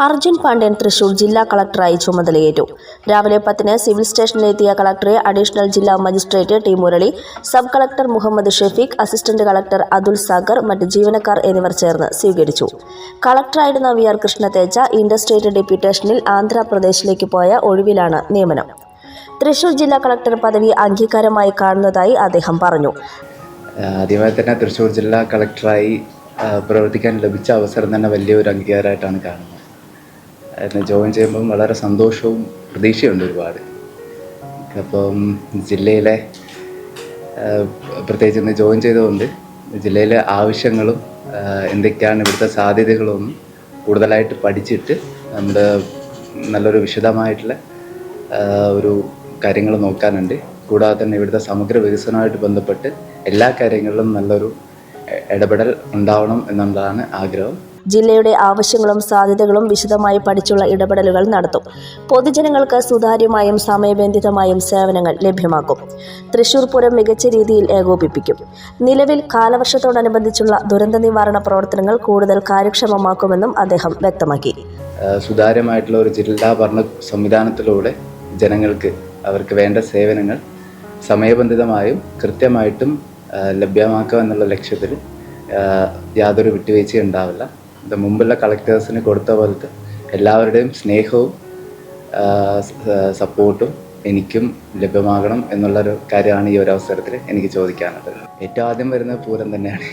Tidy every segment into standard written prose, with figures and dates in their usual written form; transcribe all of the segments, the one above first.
അർജുൻ പാണ്ഡ്യൻ തൃശൂർ ജില്ലാ കളക്ടറായി ചുമതലയേറ്റു. രാവിലെ 10-ന് സിവിൽ സ്റ്റേഷനിലെത്തിയ കളക്ടറെ അഡീഷണൽ ജില്ലാ magistrate T Murali, sub collector Muhammad Shefeek, assistant collector Athul Sagar, മറ്റ് ജീവനക്കാർ എന്നിവർ ചേർന്ന് സ്വീകരിച്ചു. കളക്ടറായിരുന്ന VR കൃഷ്ണതേജ ഇന്റർസ്റ്റേറ്റ് ഡെപ്യൂട്ടേഷനിൽ ആന്ധ്രാപ്രദേശിലേക്ക് പോയ ഒഴിവിലാണ് നിയമനം. തൃശൂർ ജില്ലാ കളക്ടർ പദവി അംഗീകാരമായി കാണുന്നതായി അദ്ദേഹം പറഞ്ഞു. ആദ്യമായി തന്നെ തൃശൂർ ജില്ലാ കളക്ടറായി പ്രവർത്തിക്കാൻ ലഭിച്ച അവസരം തന്നെ വലിയൊരു അംഗീകാരമായിട്ടാണ് കാണുന്നത്. ജോയിൻ ചെയ്യുമ്പം വളരെ സന്തോഷവും പ്രതീക്ഷയുണ്ട് ഒരുപാട്. അപ്പം ജില്ലയിലെ പ്രത്യേകിച്ച് ഇന്ന് ജോയിൻ ചെയ്തുകൊണ്ട് ജില്ലയിലെ ആവശ്യങ്ങളും എന്തൊക്കെയാണ് ഇവിടുത്തെ സാധ്യതകളും കൂടുതലായിട്ട് പഠിച്ചിട്ട് നമ്മുടെ നല്ലൊരു വിശദമായിട്ടുള്ള ഒരു കാര്യങ്ങൾ നോക്കാനുണ്ട്. കൂടാതെ തന്നെ ഇവിടുത്തെ സമഗ്ര വികസനവുമായിട്ട് ബന്ധപ്പെട്ട് എല്ലാ കാര്യങ്ങളിലും നല്ലൊരു ഇടപെടൽ ഉണ്ടാവണം എന്നുള്ളതാണ് ആഗ്രഹം. ജില്ലയുടെ ആവശ്യങ്ങളും സാധ്യതകളും വിശദമായി പഠിച്ചുള്ള ഇടപെടലുകൾ നടത്തും. പൊതുജനങ്ങൾക്ക് സുതാര്യമായും സമയബന്ധിതമായും സേവനങ്ങൾ ലഭ്യമാക്കും. തൃശൂർ പൂരം മികച്ച രീതിയിൽ ഏകോപിപ്പിക്കും. നിലവിൽ കാലവർഷത്തോടനുബന്ധിച്ചുള്ള ദുരന്ത നിവാരണ പ്രവർത്തനങ്ങൾ കൂടുതൽ കാര്യക്ഷമമാക്കുമെന്നും അദ്ദേഹം വ്യക്തമാക്കി. സുതാര്യമായിട്ടുള്ള ഒരു ജില്ലാ ഭരണ സംവിധാനത്തിലൂടെ ജനങ്ങൾക്ക് അവർക്ക് വേണ്ട സേവനങ്ങൾ സമയബന്ധിതമായും കൃത്യമായിട്ടും ലഭ്യമാക്കുക എന്നുള്ള ലക്ഷ്യത്തിൽ യാതൊരു വിട്ടുവീഴ്ചയും ഉണ്ടാവില്ല. മുമ്പുള്ള കളക്ടേഴ്സിന് കൊടുത്ത പോലത്തെ എല്ലാവരുടെയും സ്നേഹവും സപ്പോർട്ടും എനിക്കും ലഭ്യമാകണം എന്നുള്ളൊരു കാര്യമാണ് ഈ ഒരു അവസരത്തിൽ എനിക്ക് ചോദിക്കാനുള്ളത്. ഏറ്റവും ആദ്യം വരുന്ന പൂരം തന്നെയാണ്.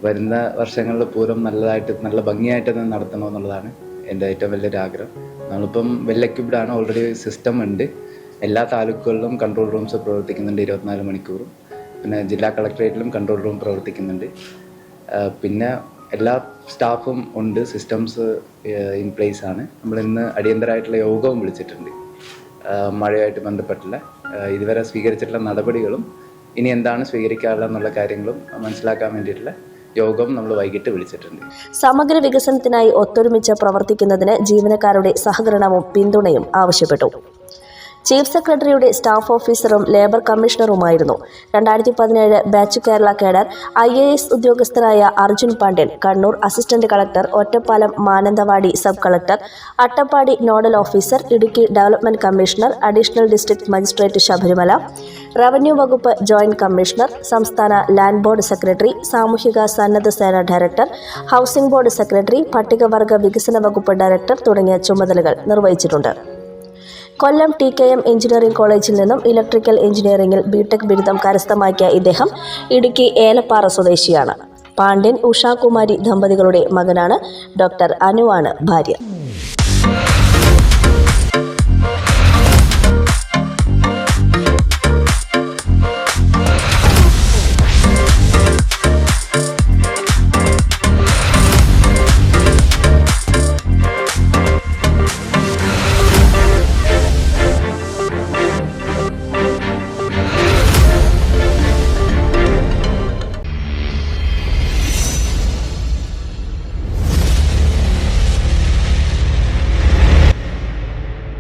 വരുന്ന വർഷങ്ങളിൽ പൂരം നല്ല ഭംഗിയായിട്ട് തന്നെ നടത്തണമെന്നുള്ളതാണ് എൻ്റെ ഏറ്റവും വലിയൊരു ആഗ്രഹം. നമ്മളിപ്പം വെൽ എക്വിപ്ഡ് ആണ്, ഓൾറെഡി സിസ്റ്റം ഉണ്ട്. എല്ലാ താലൂക്കുകളിലും കൺട്രോൾ റൂംസ് പ്രവർത്തിക്കുന്നുണ്ട് 24 മണിക്കൂറും. പിന്നെ ജില്ലാ കളക്ടറേറ്റിലും കൺട്രോൾ റൂം പ്രവർത്തിക്കുന്നുണ്ട്. പിന്നെ എല്ലാ സ്റ്റാഫും ഉണ്ട്, സിസ്റ്റംസ് ഇൻ പ്ലേസ് ആണ്. നമ്മളിന്ന് അടിയന്തരമായിട്ടുള്ള യോഗവും വിളിച്ചിട്ടുണ്ട്. മഴയായിട്ട് ബന്ധപ്പെട്ടുള്ള ഇതുവരെ സ്വീകരിച്ചിട്ടുള്ള നടപടികളും ഇനി എന്താണ് സ്വീകരിക്കാറുള്ള എന്നുള്ള കാര്യങ്ങളും മനസ്സിലാക്കാൻ വേണ്ടിയിട്ടുള്ള യോഗം നമ്മൾ വൈകിട്ട് വിളിച്ചിട്ടുണ്ട്. സമഗ്ര വികസനത്തിനായി ഒത്തൊരുമിച്ച് പ്രവർത്തിക്കുന്നതിന് ജീവനക്കാരുടെ സഹകരണവും പിന്തുണയും ആവശ്യപ്പെട്ടു. ചീഫ് സെക്രട്ടറിയുടെ സ്റ്റാഫ് ഓഫീസറും ലേബർ കമ്മീഷണറുമായിരുന്നു. 2017 ബാച്ച് കേരള കേഡർ IAS ഉദ്യോഗസ്ഥരായ Arjun Pandian Kannur assistant collector, Ottapalam Mananthavady sub collector, Attappadi nodal officer, Idukki development commissioner, additional district magistrate Sabarimala, revenue വകുപ്പ് ജോയിന്റ് കമ്മീഷണർ, സംസ്ഥാന ലാൻഡ് ബോർഡ് സെക്രട്ടറി, സാമൂഹിക സന്നദ്ധ സേന ഡയറക്ടർ, ഹൗസിംഗ് ബോർഡ് സെക്രട്ടറി, പട്ടികവർഗ വികസന വകുപ്പ് ഡയറക്ടർ തുടങ്ങിയ ചുമതലകൾ നിർവഹിച്ചിട്ടുണ്ട്. കൊല്ലം TKM എഞ്ചിനീയറിംഗ് കോളേജിൽ നിന്നും ഇലക്ട്രിക്കൽ എഞ്ചിനീയറിംഗിൽ BTech ബിരുദം കരസ്ഥമാക്കിയ ഇദ്ദേഹം ഇടുക്കി ഏലപ്പാറ സ്വദേശിയാണ്. പാണ്ഡ്യൻ ഉഷാകുമാരി ദമ്പതികളുടെ മകനാണ്. ഡോക്ടർ അനുവാണ് ഭാര്യ.